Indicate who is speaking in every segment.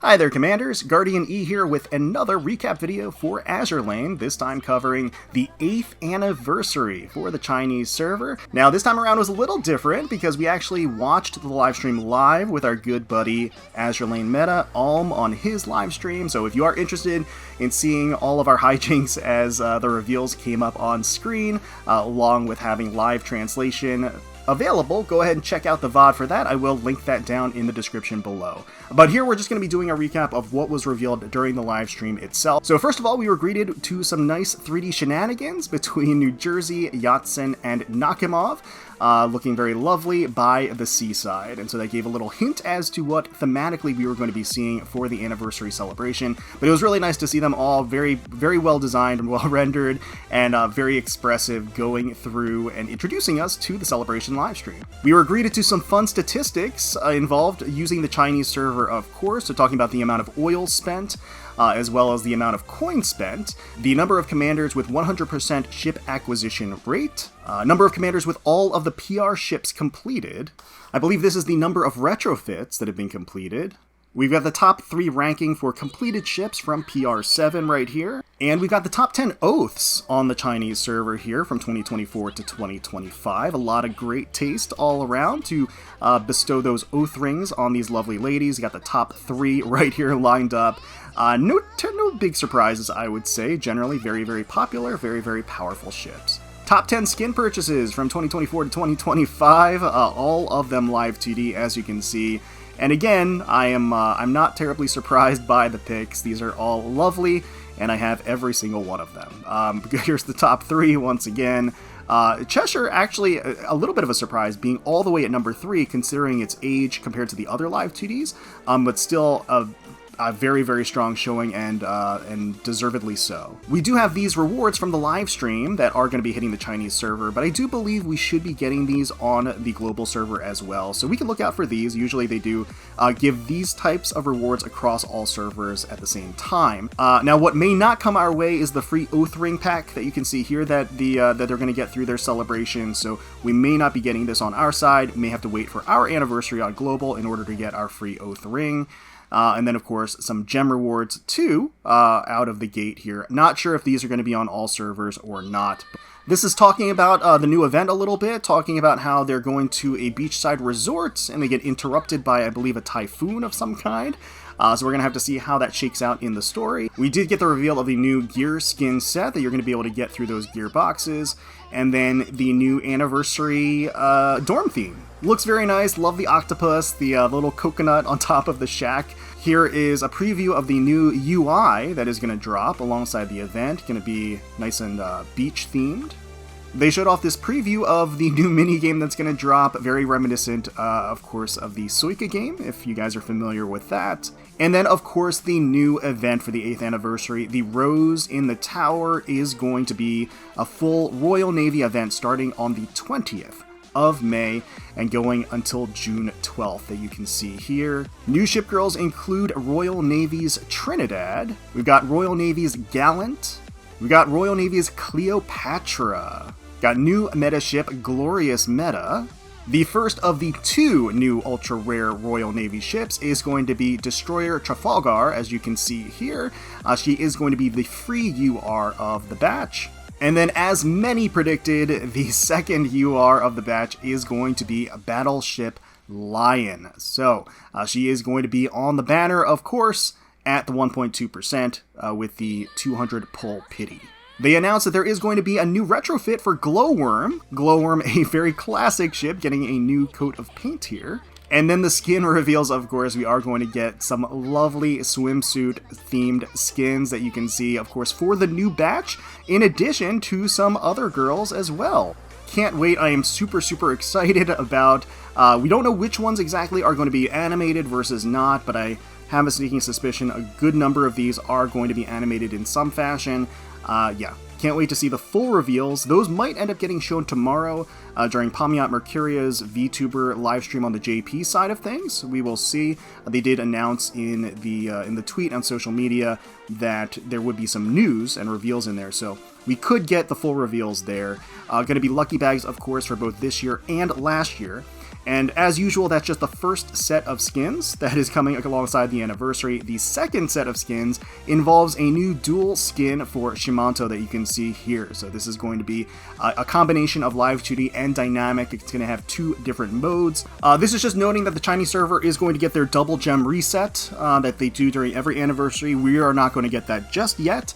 Speaker 1: Hi there, Commanders! GuardianE here with another recap video for Azur Lane, this time covering the 8th anniversary for the Chinese server. Now, this time around was a little different because we actually watched the livestream live with our good buddy Azur Lane Meta, Alm, on his livestream. So if you are interested in seeing all of our hijinks as the reveals came up on screen, along with having live translation available, go ahead and check out the VOD for that. I will link that down in the description below. But here we're just going to be doing a recap of what was revealed during the live stream itself. So first of all, we were greeted to some nice 3D shenanigans between New Jersey, Yatsen, and Nakimov, looking very lovely by the seaside. And so that gave a little hint as to what thematically we were going to be seeing for the anniversary celebration. But it was really nice to see them all very, very well designed and well rendered, and very expressive, going through and introducing us to the celebration livestream. We were greeted to some fun statistics involved using the Chinese server, of course, so talking about the amount of oil spent, as well as the amount of coins spent, the number of commanders with 100% ship acquisition rate, number of commanders with all of the PR ships completed. I believe this is the number of retrofits that have been completed. We've got the top 3 ranking for completed ships from PR7 right here. And we've got the top 10 oaths on the Chinese server here from 2024 to 2025. A lot of great taste all around to bestow those oath rings on these lovely ladies. You got the top 3 right here lined up. No big surprises, I would say. Generally very, very popular, very, very powerful ships. Top 10 skin purchases from 2024 to 2025. All of them live 2D, as you can see. And again, I'm not terribly surprised by the picks. These are all lovely, and I have every single one of them. Here's the top 3 once again. Cheshire, actually a little bit of a surprise, being all the way at number 3, considering its age compared to the other live 2Ds, but still a very, very strong showing, and deservedly so. We do have these rewards from the live stream that are going to be hitting the Chinese server, but I do believe we should be getting these on the global server as well, so we can look out for these. Usually they do give these types of rewards across all servers at the same time. Now, what may not come our way is the free Oath Ring pack that you can see here that they're going to get through their celebration, so we may not be getting this on our side. We may have to wait for our anniversary on global in order to get our free Oath Ring. And then, of course, some gem rewards, too, out of the gate here. Not sure if these are going to be on all servers or not. This is talking about the new event a little bit, talking about how they're going to a beachside resort, and they get interrupted by, I believe, a typhoon of some kind. So we're going to have to see how that shakes out in the story. We did get the reveal of the new gear skin set that you're going to be able to get through those gear boxes. And then the new anniversary dorm theme. Looks very nice. Love the octopus, the little coconut on top of the shack. Here is a preview of the new UI that is going to drop alongside the event. Going to be nice and beach themed. They showed off this preview of the new minigame that's going to drop, very reminiscent, of course, of the Suika game, if you guys are familiar with that. And then, of course, the new event for the 8th anniversary, the Rose in the Tower, is going to be a full Royal Navy event starting on the 20th of May and going until June 12th that you can see here. New ship girls include Royal Navy's Trinidad. We've got Royal Navy's Gallant. We got Royal Navy's Cleopatra. Got new meta ship Glorious Meta. The first of the 2 new ultra-rare Royal Navy ships is going to be Destroyer Trafalgar, as you can see here. She is going to be the free UR of the batch. And then, as many predicted, the second UR of the batch is going to be Battleship Lion. So, she is going to be on the banner, of course, at the 1.2% with the 200 pull pity. They announced that there is going to be a new retrofit for Glowworm. Glowworm, a very classic ship, getting a new coat of paint here. And then the skin reveals, of course, we are going to get some lovely swimsuit-themed skins that you can see, of course, for the new batch, in addition to some other girls as well. Can't wait. I am super, super excited about... we don't know which ones exactly are going to be animated versus not, but I have a sneaking suspicion a good number of these are going to be animated in some fashion. Yeah, can't wait to see the full reveals. Those might end up getting shown tomorrow during Pamiat Mercuria's VTuber livestream on the JP side of things. We will see. They did announce in the tweet on social media that there would be some news and reveals in there, so we could get the full reveals there. Going to be lucky bags, of course, for both this year and last year. And as usual, that's just the first set of skins that is coming alongside the anniversary. The second set of skins involves a new dual skin for Shimanto that you can see here. So this is going to be a combination of live 2D and dynamic. It's going to have 2 different modes. This is just noting that the Chinese server is going to get their double gem reset that they do during every anniversary. We are not going to get that just yet.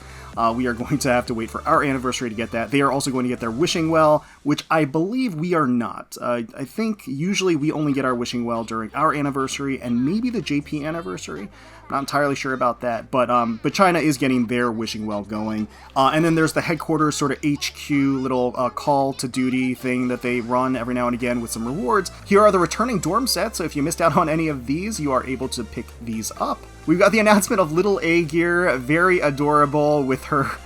Speaker 1: We are going to have to wait for our anniversary to get that. They are also going to get their Wishing Well, which I believe we are not. I think usually we only get our Wishing Well during our anniversary and maybe the JP anniversary. I'm not entirely sure about that, but China is getting their Wishing Well going. And then there's the headquarters sort of HQ little call to duty thing that they run every now and again with some rewards. Here are the returning dorm sets, so if you missed out on any of these, you are able to pick these up. We've got the announcement of Little A Gear, very adorable, with her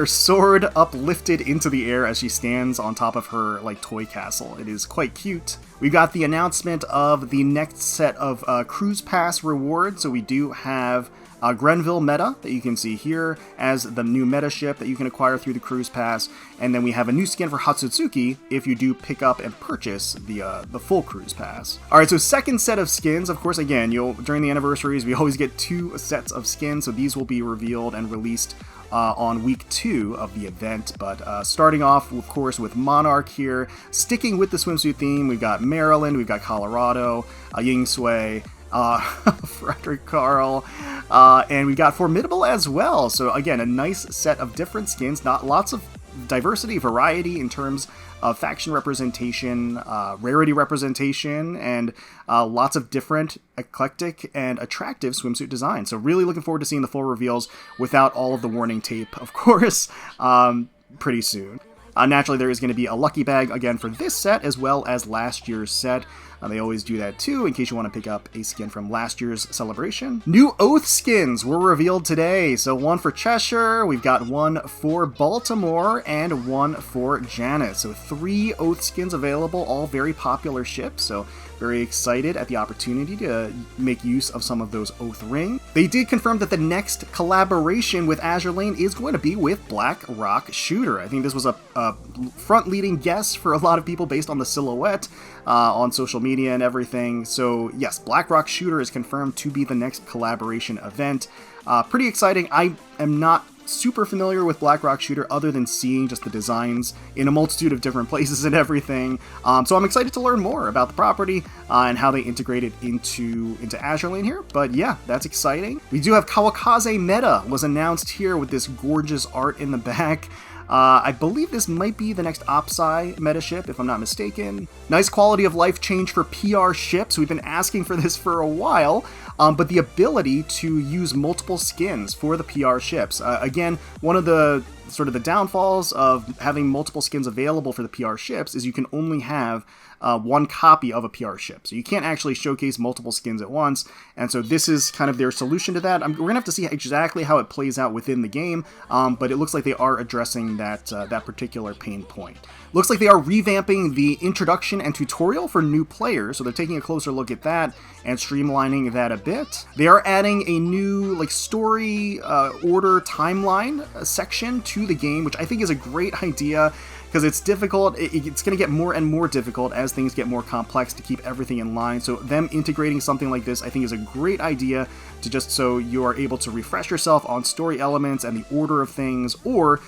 Speaker 1: sword uplifted into the air as she stands on top of her like toy castle. It is quite cute. We've got the announcement of the next set of Cruise Pass rewards. So we do have Grenville Meta that you can see here as the new meta ship that you can acquire through the Cruise Pass. And then we have a new skin for Hatsutsuki if you do pick up and purchase the full Cruise Pass. Alright, so second set of skins, of course, again, during the anniversaries, we always get 2 sets of skins, so these will be revealed and released on week 2 of the event. But starting off, of course, with Monarch here, sticking with the swimsuit theme, we've got Maryland, we've got Colorado, Ying Sui, Frederick Carl, and we got Formidable as well. So again, a nice set of different skins, not lots of diversity, variety in terms of faction representation, rarity representation, and lots of different eclectic and attractive swimsuit designs. So really looking forward to seeing the full reveals without all of the warning tape, of course, pretty soon. Naturally, there is going to be a lucky bag again for this set as well as last year's set. They always do that too, in case you want to pick up a skin from last year's celebration. New Oath skins were revealed today. So one for Cheshire, we've got one for Baltimore, and one for Janet. So 3 Oath skins available, all very popular ships. So very excited at the opportunity to make use of some of those Oath rings. They did confirm that the next collaboration with Azur Lane is going to be with Black Rock Shooter. I think this was a front-leading guess for a lot of people based on the silhouette on social media and everything. So yes, Black Rock Shooter is confirmed to be the next collaboration event. Pretty exciting. I am not super familiar with Black Rock Shooter other than seeing just the designs in a multitude of different places and everything. So I'm excited to learn more about the property and how they integrate it into Azur Lane here. But yeah, that's exciting. We do have Kawakaze Meta was announced here with this gorgeous art in the back. I believe this might be the next Opsai meta ship, if I'm not mistaken. Nice quality of life change for PR ships. We've been asking for this for a while, but the ability to use multiple skins for the PR ships. Again, one of the sort of the downfalls of having multiple skins available for the PR ships is you can only have one copy of a PR ship. So you can't actually showcase multiple skins at once, and so this is kind of their solution to that. We're going to have to see exactly how it plays out within the game, but it looks like they are addressing that particular pain point. Looks like they are revamping the introduction and tutorial for new players, so they're taking a closer look at that and streamlining that a bit. They are adding a new story order timeline section to the game, which I think is a great idea, because it's difficult. It's going to get more and more difficult as things get more complex to keep everything in line. So them integrating something like this, I think, is a great idea, to just so you are able to refresh yourself on story elements and the order of things, or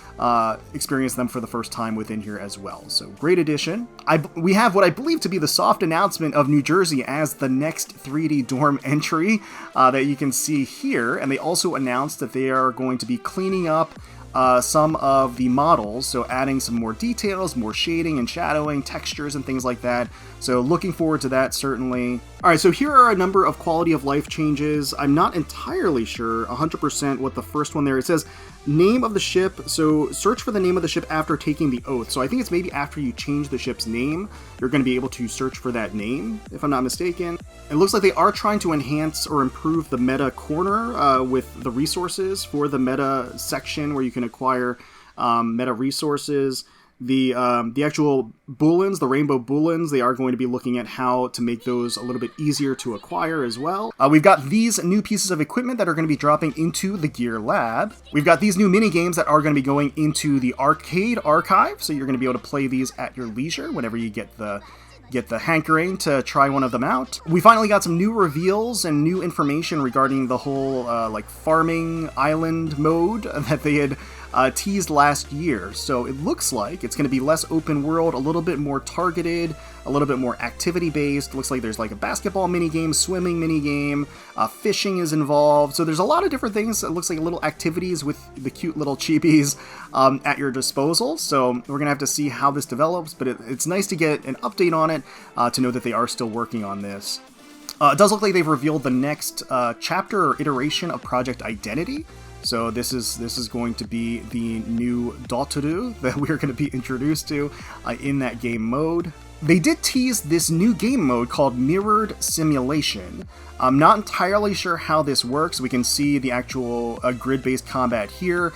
Speaker 1: experience them for the first time within here as well. So great addition. We have what I believe to be the soft announcement of New Jersey as the next 3D dorm entry that you can see here. And they also announced that they are going to be cleaning up some of the models, so adding some more details, more shading and shadowing, textures and things like that. So looking forward to that, certainly. Alright, so here are a number of quality of life changes. I'm not entirely sure 100% what the first one there, it says name of the ship, so search for the name of the ship after taking the oath. So I think it's maybe after you change the ship's name, you're going to be able to search for that name, if I'm not mistaken. It looks like they are trying to enhance or improve the meta corner with the resources for the meta section where you can acquire meta resources. The actual Boolins, the rainbow Boolins, they are going to be looking at how to make those a little bit easier to acquire as well. We've got these new pieces of equipment that are going to be dropping into the Gear Lab. We've got these new mini games that are going to be going into the arcade archive, so you're going to be able to play these at your leisure whenever you get the get the hankering to try one of them out. We finally got some new reveals and new information regarding the whole like farming island mode that they had teased last year. So it looks like it's going to be less open world, a little bit more targeted, a little bit more activity based. Looks like there's like a basketball minigame, swimming minigame, fishing is involved. So there's a lot of different things. It looks like little activities with the cute little chibis at your disposal. So we're going to have to see how this develops, but it's nice to get an update on it to know that they are still working on this. It does look like they've revealed the next chapter or iteration of Project Identity. So this is going to be the new Dotoru that we're going to be introduced to in that game mode. They did tease this new game mode called Mirrored Simulation. I'm not entirely sure how this works. We can see the actual grid-based combat here.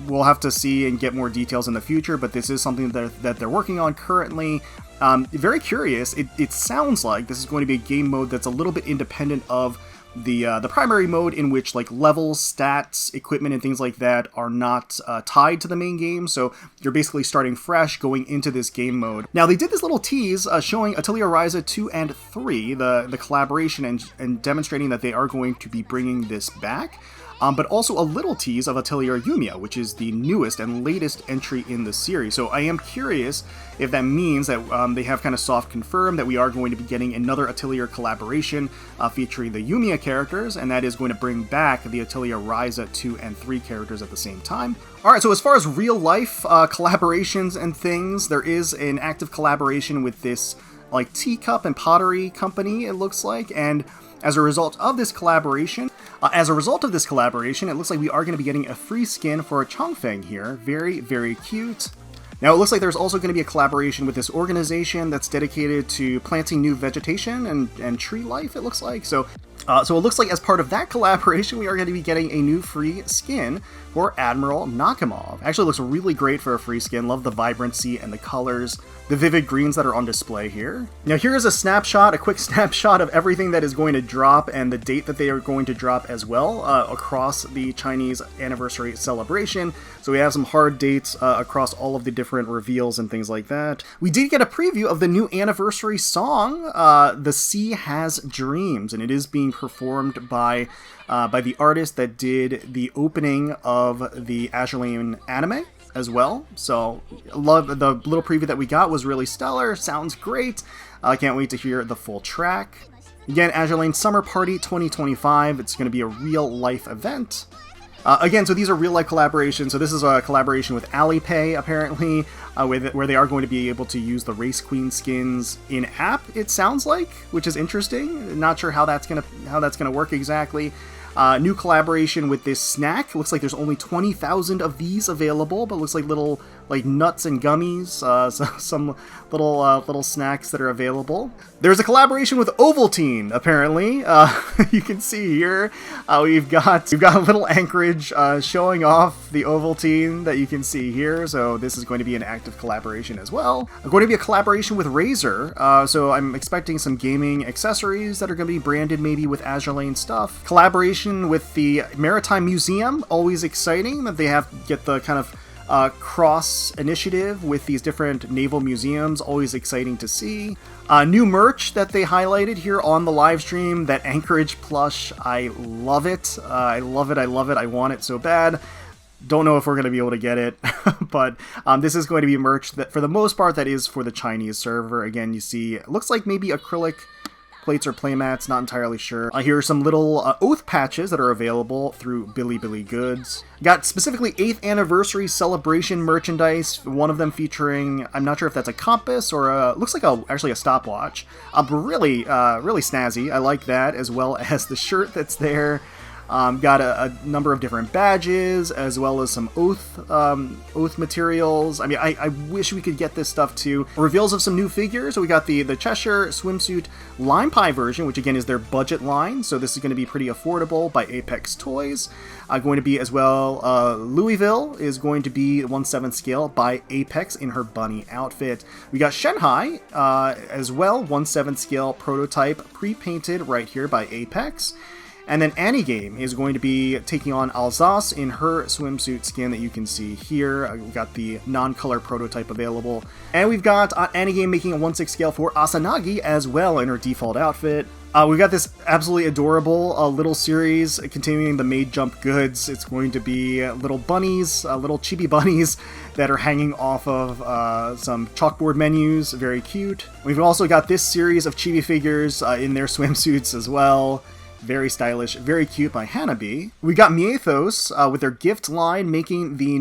Speaker 1: We'll have to see and get more details in the future, but this is something that they're working on currently. Very curious. It sounds like this is going to be a game mode that's a little bit independent of the primary mode, in which like levels, stats, equipment, and things like that are not tied to the main game. So you're basically starting fresh going into this game mode. Now they did this little tease showing Atelier Ryza 2 and 3, the collaboration, and demonstrating that they are going to be bringing this back. But also a little tease of Atelier Yumiya, which is the newest and latest entry in the series. So I am curious if that means that they have kind of soft confirmed that we are going to be getting another Atelier collaboration featuring the Yumiya characters, and that is going to bring back the Atelier Ryza 2 and 3 characters at the same time. Alright, so as far as real-life collaborations and things, there is an active collaboration with this like teacup and pottery company, it looks like, and as a result of this collaboration, it looks like we are going to be getting a free skin for Chongfeng here. Very, very cute. Now, it looks like there's also going to be a collaboration with this organization that's dedicated to planting new vegetation and tree life, it looks like. So it looks like as part of that collaboration, we are going to be getting a new free skin for Admiral Nakamov. Actually looks really great for a free skin. Love the vibrancy and the colors, the vivid greens that are on display here. Now here's a quick snapshot of everything that is going to drop and the date that they are going to drop as well across the Chinese anniversary celebration. So we have some hard dates across all of the different reveals and things like that. We did get a preview of the new anniversary song, The Sea Has Dreams, and it is being performed by the artist that did the opening of the Azur Lane anime as well. So love the little preview that we got, was really stellar. Sounds great. I can't wait to hear the full track. Again, Azur Lane Summer Party 2025. It's going to be a real life event. Again, so these are real-life collaborations. So this is a collaboration with Alipay, apparently, where they are going to be able to use the Race Queen skins in-app, it sounds like, which is interesting. Not sure how that's gonna work exactly. New collaboration with this snack. Looks like there's only 20,000 of these available, but looks like little nuts and gummies, so some little snacks that are available. There's a collaboration with Ovaltine, apparently. You can see here we've got a little Anchorage showing off the Ovaltine that you can see here. So this is going to be an active collaboration as well. Going to be a collaboration with Razer. So I'm expecting some gaming accessories that are going to be branded maybe with Azur Lane stuff. Collaboration with the Maritime Museum, always exciting that they get the kind of cross initiative with these different naval museums, always exciting to see. New merch that they highlighted here on the live stream, that Anchorage plush, I love it. I love it. I want it so bad. Don't know if we're going to be able to get it, but this is going to be merch that for the most part that is for the Chinese server. Again, you see, it looks like maybe acrylic plates or playmats, not entirely sure. Here are some little oath patches that are available through Bilibili Goods. Got specifically 8th anniversary celebration merchandise, one of them featuring, I'm not sure if that's a compass or looks like actually a stopwatch. Really snazzy. I like that, as well as the shirt that's there. Got a number of different badges, as well as some oath materials. I mean, I wish we could get this stuff too. Reveals of some new figures. So we got the Cheshire swimsuit Lime Pie version, which again is their budget line. So this is going to be pretty affordable by Apex Toys. Going to be as well, Louisville is going to be 1/7 scale by Apex in her bunny outfit. We got Shanghai as well, 1/7 scale prototype pre-painted right here by Apex. And then Anigame is going to be taking on Alsace in her swimsuit skin that you can see here. We've got the non-color prototype available. And we've got Anigame making a 1/6 scale for Asanagi as well in her default outfit. We've got this absolutely adorable little series continuing the Maid Jump goods. It's going to be little bunnies, little chibi bunnies that are hanging off of some chalkboard menus. Very cute. We've also got this series of chibi figures in their swimsuits as well. Very stylish, very cute by Hanabi. We got Miethos with their gift line making a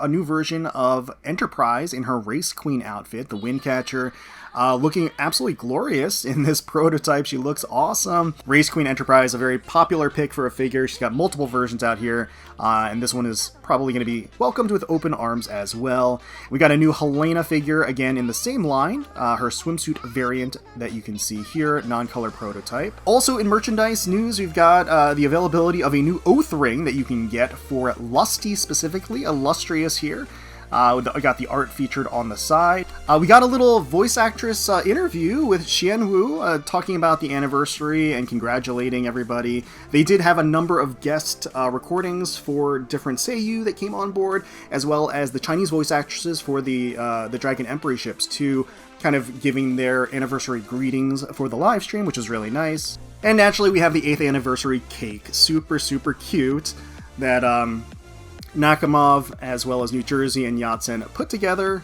Speaker 1: new version of Enterprise in her Race Queen outfit, the Windcatcher. Looking absolutely glorious in this prototype. She looks awesome. Race Queen Enterprise, a very popular pick for a figure. She's got multiple versions out here, and this one is probably going to be welcomed with open arms as well. We got a new Helena figure, again in the same line, her swimsuit variant that you can see here, non-color prototype. Also in merchandise news, we've got the availability of a new Oath ring that you can get for Lusty specifically, Illustrious here. We got the art featured on the side. We got a little voice actress interview with Xian Wu talking about the anniversary and congratulating everybody. They did have a number of guest recordings for different seiyuu that came on board, as well as the Chinese voice actresses for the Dragon Emperor ships too, kind of giving their anniversary greetings for the live stream, which was really nice. And naturally, we have the 8th anniversary cake. Super, super cute. That, Nakamov, as well as New Jersey and Yatsen put together.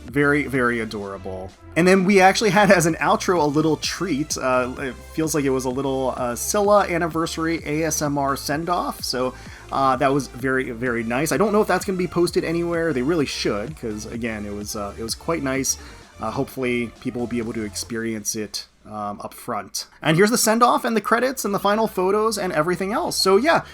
Speaker 1: Very, very adorable. And then we actually had as an outro a little treat. It feels like it was a little Scylla anniversary ASMR send-off. So that was very, very nice. I don't know if that's going to be posted anywhere. They really should, because again, it was quite nice. Hopefully people will be able to experience it up front. And here's the send-off and the credits and the final photos and everything else. So yeah,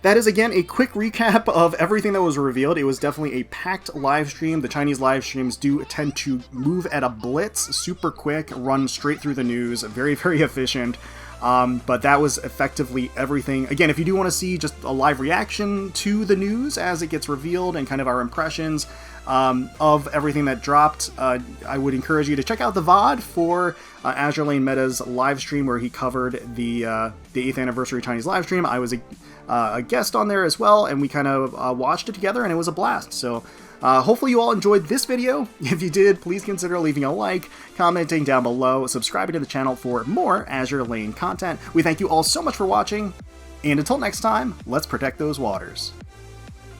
Speaker 1: that is again a quick recap of everything that was revealed. It was definitely a packed live stream. The Chinese live streams do tend to move at a blitz, super quick, run straight through the news, very, very efficient. But that was effectively everything. Again, if you do want to see just a live reaction to the news as it gets revealed and kind of our impressions of everything that dropped, I would encourage you to check out the VOD for Azur Lane Meta's live stream where he covered the 8th anniversary Chinese live stream. I was a guest on there as well, and we kind of watched it together, and it was a blast. So hopefully you all enjoyed this video. If you did, please consider leaving a like, commenting down below, subscribing to the channel for more Azur Lane content. We thank you all so much for watching, and until next time, let's protect those waters.